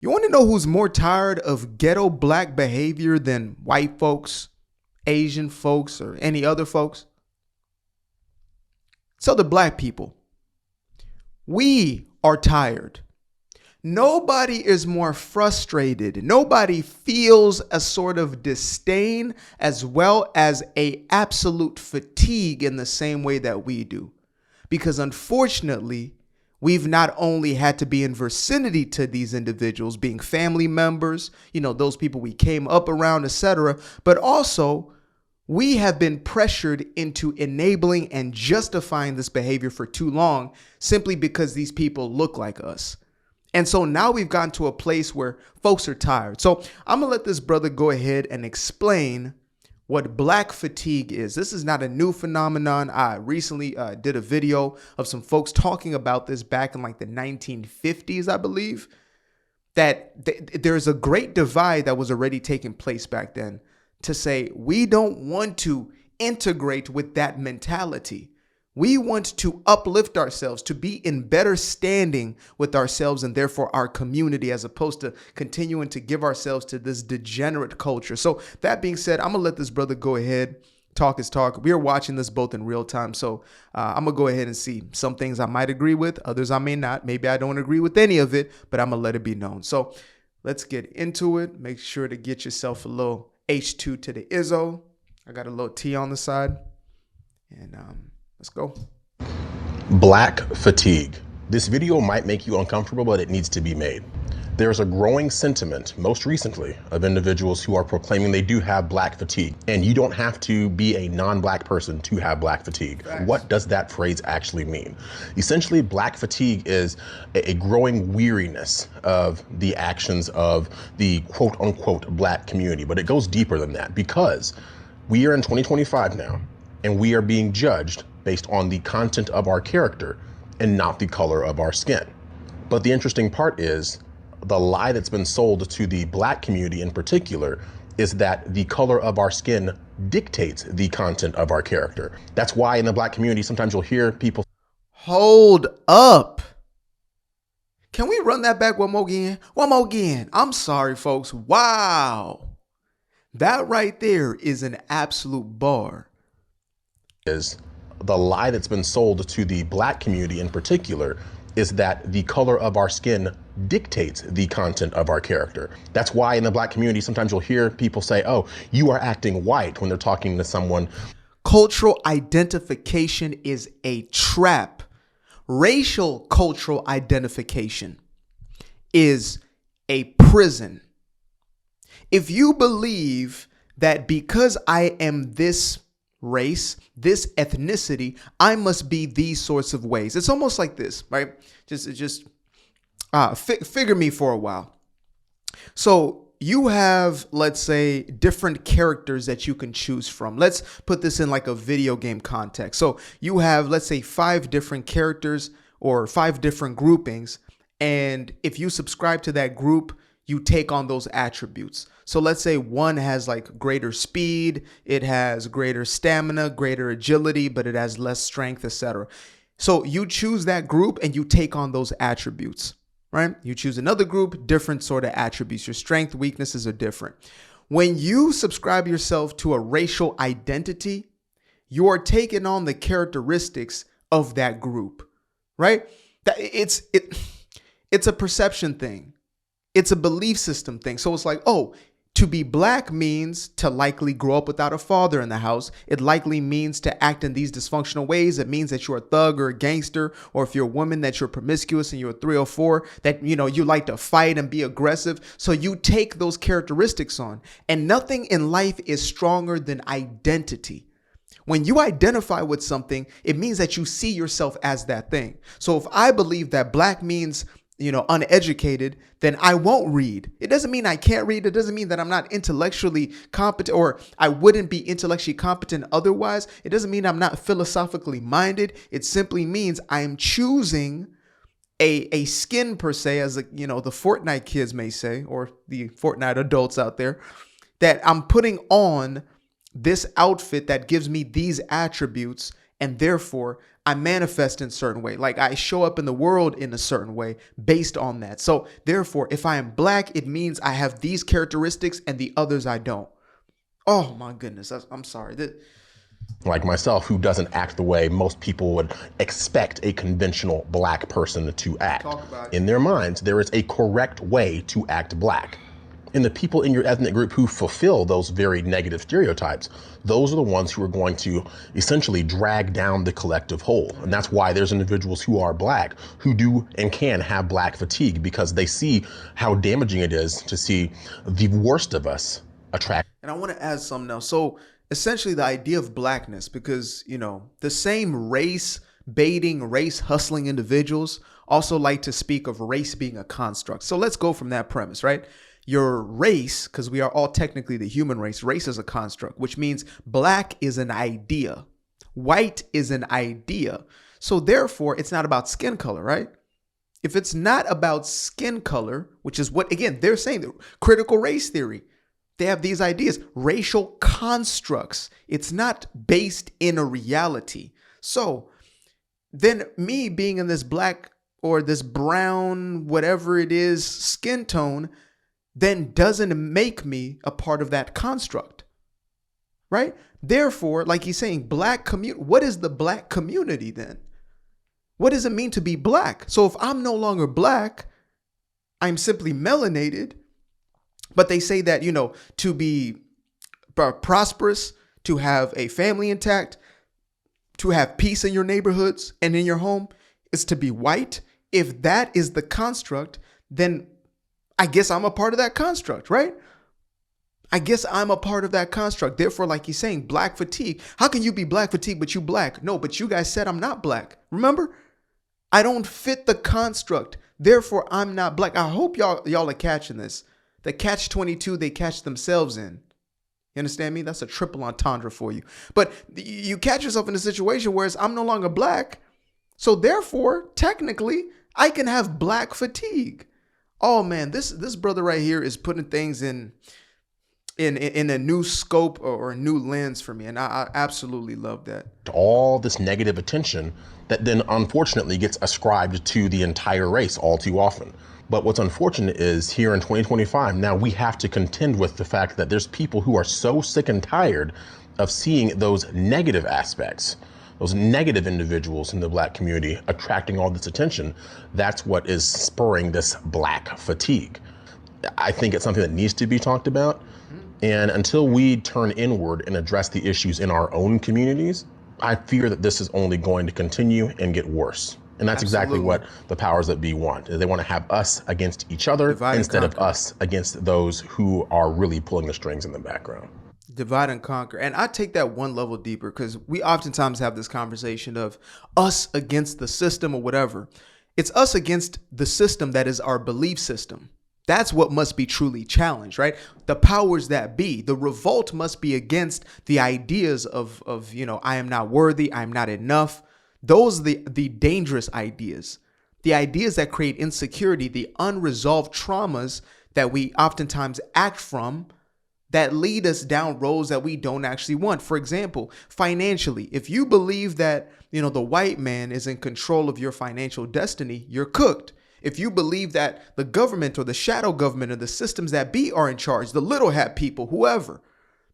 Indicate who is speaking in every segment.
Speaker 1: You want to know who's more tired of ghetto black behavior than white folks, Asian folks, or any other folks? So the black people. We are tired. Nobody is more frustrated. Nobody feels a sort of disdain as well as a absolute fatigue in the same way that we do. Because unfortunately, we've not only had to be in vicinity to these individuals, being family members, those people we came up around, etc., but also we have been pressured into enabling and justifying this behavior for too long simply because these people look like us. And so now we've gotten to a place where folks are tired. So I'm going to let this brother go ahead and explain what black fatigue is. This is not a new phenomenon. I recently did a video of some folks talking about this back in like the 1950s, I believe, that there's a great divide that was already taking place back then to say we don't want to integrate with that mentality. We want to uplift ourselves, to be in better standing with ourselves and therefore our community, as opposed to continuing to give ourselves to this degenerate culture. So that being said, I'm going to let this brother go ahead. Talk is talk. We are watching this both in real time. So I'm going to go ahead and see some things I might agree with, others I may not. Maybe I don't agree with any of it, but I'm going to let it be known. So let's get into it. Make sure to get yourself a little H2 to the Izzo. I got a little T on the side. And let's go.
Speaker 2: Black fatigue. This video might make you uncomfortable, but it needs to be made. There's a growing sentiment, most recently, of individuals who are proclaiming they do have black fatigue. And you don't have to be a non-black person to have black fatigue.
Speaker 1: Thanks.
Speaker 2: What does that phrase actually mean? Essentially, black fatigue is a growing weariness of the actions of the quote unquote black community. But it goes deeper than that, because we are in 2025 now, and we are being judged based on the content of our character and not the color of our skin. But the interesting part is the lie that's been sold to the black community in particular is that the color of our skin dictates the content of our character. That's why in the black community, sometimes you'll hear people.
Speaker 1: Hold up. Can we run that back one more again? One more again. I'm sorry, folks. Wow. That right there is an absolute bar.
Speaker 2: Is the lie that's been sold to the black community in particular is that the color of our skin dictates the content of our character. That's why in the black community, sometimes you'll hear people say, oh, you are acting white when they're talking to someone.
Speaker 1: Cultural identification is a trap. Racial cultural identification is a prison. If you believe that because I am this race, this ethnicity, I must be these sorts of ways. It's almost like this, right? Just figure me for a while. So you have, let's say, different characters that you can choose from. Let's put this in like a video game context. So you have, let's say, 5 different characters or 5 different groupings. And if you subscribe to that group, you take on those attributes. So let's say one has like greater speed, it has greater stamina, greater agility, but it has less strength, etc. So you choose that group and you take on those attributes, right? You choose another group, different sort of attributes. Your strength, weaknesses are different. When you subscribe yourself to a racial identity, you are taking on the characteristics of that group, right? It's a perception thing. It's a belief system thing. So it's like, oh, to be black means to likely grow up without a father in the house. It likely means to act in these dysfunctional ways. It means that you're a thug or a gangster, or if you're a woman, that you're promiscuous and you're a 304, that, you like to fight and be aggressive. So you take those characteristics on, and nothing in life is stronger than identity. When you identify with something, it means that you see yourself as that thing. So if I believe that black means uneducated, then I won't read. It doesn't mean I can't read. It doesn't mean that I'm not intellectually competent, or I wouldn't be intellectually competent otherwise. It doesn't mean I'm not philosophically minded. It simply means I am choosing a skin per se, as the Fortnite kids may say, or the Fortnite adults out there, that I'm putting on this outfit that gives me these attributes, and therefore I manifest in a certain way. Like I show up in the world in a certain way based on that. So therefore, if I am black, it means I have these characteristics and the others I don't. Oh my goodness. I'm sorry.
Speaker 2: Like myself, who doesn't act the way most people would expect a conventional black person to act. In their minds, there is a correct way to act black. And the people in your ethnic group who fulfill those very negative stereotypes, those are the ones who are going to essentially drag down the collective whole. And that's why there's individuals who are black who do and can have black fatigue, because they see how damaging it is to see the worst of us attract.
Speaker 1: And I want to add something now. So essentially the idea of blackness, because, the same race baiting, race hustling individuals also like to speak of race being a construct. So let's go from that premise, right? Your race, because we are all technically the human race, race is a construct, which means black is an idea. White is an idea. So therefore, it's not about skin color, right? If it's not about skin color, which is what, again, they're saying, the critical race theory, they have these ideas, racial constructs. It's not based in a reality. So then me being in this black or this brown, whatever it is, skin tone, then doesn't make me a part of that construct, right? Therefore, like he's saying, black community, what is the black community then? What does it mean to be black? So if I'm no longer black, I'm simply melanated, but they say that, to be prosperous, to have a family intact, to have peace in your neighborhoods and in your home is to be white. If that is the construct, then I guess I'm a part of that construct, right? I guess I'm a part of that construct. Therefore, like he's saying, black fatigue. How can you be black fatigue, but you black? No, but you guys said I'm not black. Remember? I don't fit the construct. Therefore, I'm not black. I hope y'all are catching this. The catch-22 they catch themselves in. You understand me? That's a triple entendre for you. But you catch yourself in a situation where I'm no longer black. So therefore, technically, I can have black fatigue. Oh man, this brother right here is putting things in a new scope or a new lens for me. And I absolutely love that.
Speaker 2: All this negative attention that then unfortunately gets ascribed to the entire race all too often. But what's unfortunate is here in 2025, now we have to contend with the fact that there's people who are so sick and tired of seeing those negative aspects, those negative individuals in the black community attracting all this attention. That's what is spurring this black fatigue. I think it's something that needs to be talked about. And until we turn inward and address the issues in our own communities, I fear that this is only going to continue and get worse. And that's exactly what the powers that be want. They want to have us against each other instead of us against those who are really pulling the strings in the background.
Speaker 1: Divide and conquer. And I take that one level deeper because we oftentimes have this conversation of us against the system or whatever. It's us against the system that is our belief system. That's what must be truly challenged, right? The powers that be, the revolt must be against the ideas of I am not worthy, I'm not enough. Those are the dangerous ideas, the ideas that create insecurity, the unresolved traumas that we oftentimes act from that lead us down roads that we don't actually want. For example, financially, if you believe that, the white man is in control of your financial destiny, you're cooked. If you believe that the government or the shadow government or the systems that be are in charge, the little hat people, whoever,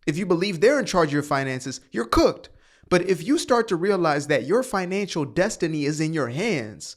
Speaker 1: if you believe they're in charge of your finances, you're cooked. But if you start to realize that your financial destiny is in your hands,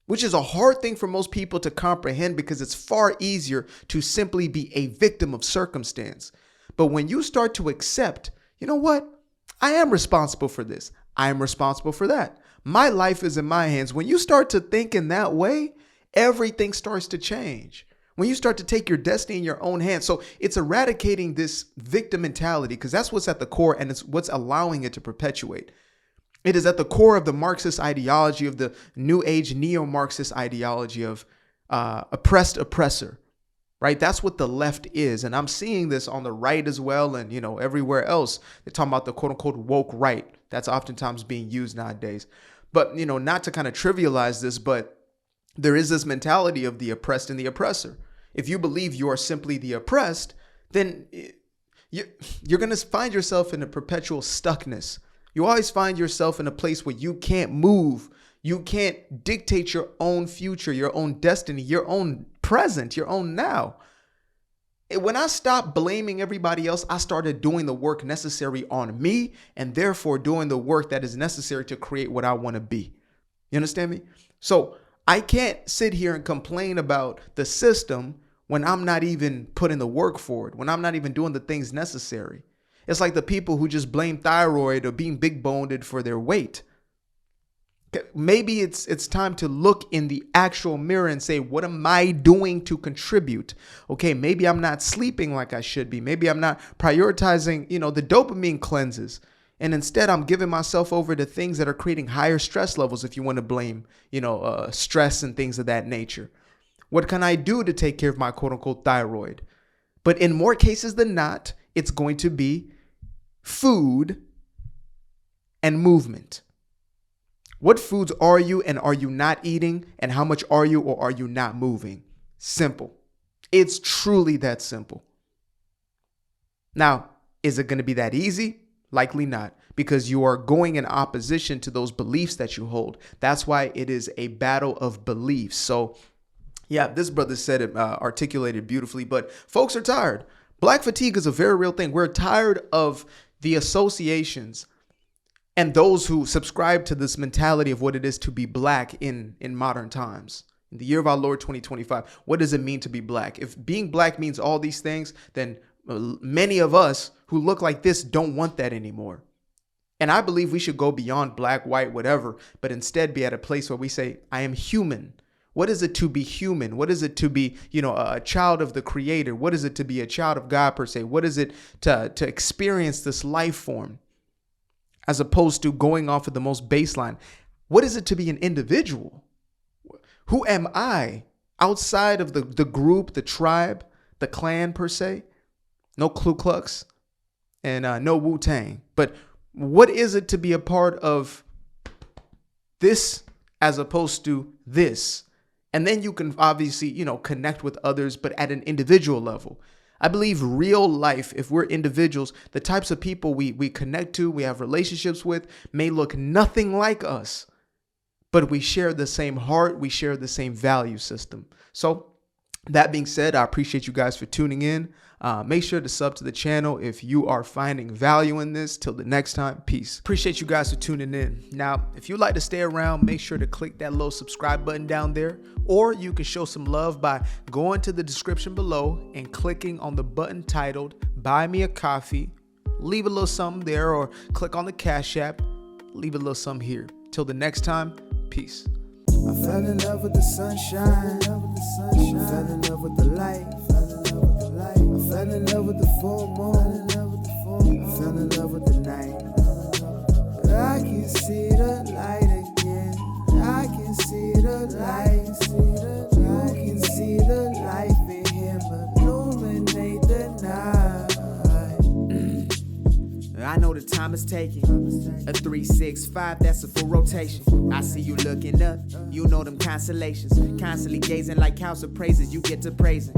Speaker 1: which is a hard thing for most people to comprehend because it's far easier to simply be a victim of circumstance. But when you start to accept, you know what? I am responsible for this. I am responsible for that. My life is in my hands. When you start to think in that way, everything starts to change. When you start to take your destiny in your own hands. So it's eradicating this victim mentality because that's what's at the core and it's what's allowing it to perpetuate. It is at the core of the Marxist ideology, of the new age neo-Marxist ideology of oppressed oppressor, right? That's what the left is. And I'm seeing this on the right as well. And, everywhere else, they're talking about the quote unquote woke right. That's oftentimes being used nowadays. But, not to kind of trivialize this, but there is this mentality of the oppressed and the oppressor. If you believe you are simply the oppressed, then you're going to find yourself in a perpetual stuckness. You always find yourself in a place where you can't move. You can't dictate your own future, your own destiny, your own present, your own now. When I stopped blaming everybody else, I started doing the work necessary on me and therefore doing the work that is necessary to create what I want to be. You understand me? So I can't sit here and complain about the system when I'm not even putting the work forward, when I'm not even doing the things necessary. It's like the people who just blame thyroid or being big boned for their weight. Maybe it's time to look in the actual mirror and say, what am I doing to contribute? Okay, maybe I'm not sleeping like I should be. Maybe I'm not prioritizing, the dopamine cleanses. And instead, I'm giving myself over to things that are creating higher stress levels, if you want to blame, stress and things of that nature. What can I do to take care of my quote unquote thyroid? But in more cases than not, it's going to be food and movement. What foods are you and are you not eating? And how much are you or are you not moving? Simple. It's truly that simple. Now, is it going to be that easy? Likely not, because you are going in opposition to those beliefs that you hold. That's why it is a battle of beliefs. So, yeah, this brother said it, articulated beautifully, but folks are tired. Black fatigue is a very real thing. We're tired of the associations and those who subscribe to this mentality of what it is to be black in modern times. In the year of our Lord 2025, what does it mean to be black? If being black means all these things, then many of us who look like this don't want that anymore. And I believe we should go beyond black, white, whatever, but instead be at a place where we say, I am human. What is it to be human? What is it to be, a child of the Creator? What is it to be a child of God per se? What is it to experience this life form? As opposed to going off of the most baseline. What is it to be an individual? Who am I outside of the group, the tribe, the clan per se? No Ku Klux and no Wu-Tang. But what is it to be a part of this as opposed to this? And then you can obviously, connect with others, but at an individual level. I believe real life, if we're individuals, the types of people we connect to, we have relationships with, may look nothing like us, but we share the same heart, we share the same value system. So that being said, I appreciate you guys for tuning in. Make sure to sub to the channel if you are finding value in this. Till the next time, peace. Appreciate you guys for tuning in. Now, if you'd like to stay around, make sure to click that little subscribe button down there, or you can show some love by going to the description below and clicking on the button titled Buy Me a Coffee. Leave a little something there, or click on the Cash App. Leave a little something here. Till the next time, peace.
Speaker 3: I fell in love with the sunshine. I fell in love with the light. I fell in love with the full moon. I fell in love with the night. But I can see the light again. I can see the light. You can see the life in him illuminate the night. I know the time is taking a 3, 6, 5, that's a full rotation. I see you looking up, you know them constellations. Constantly gazing like house of praises, you get to praising.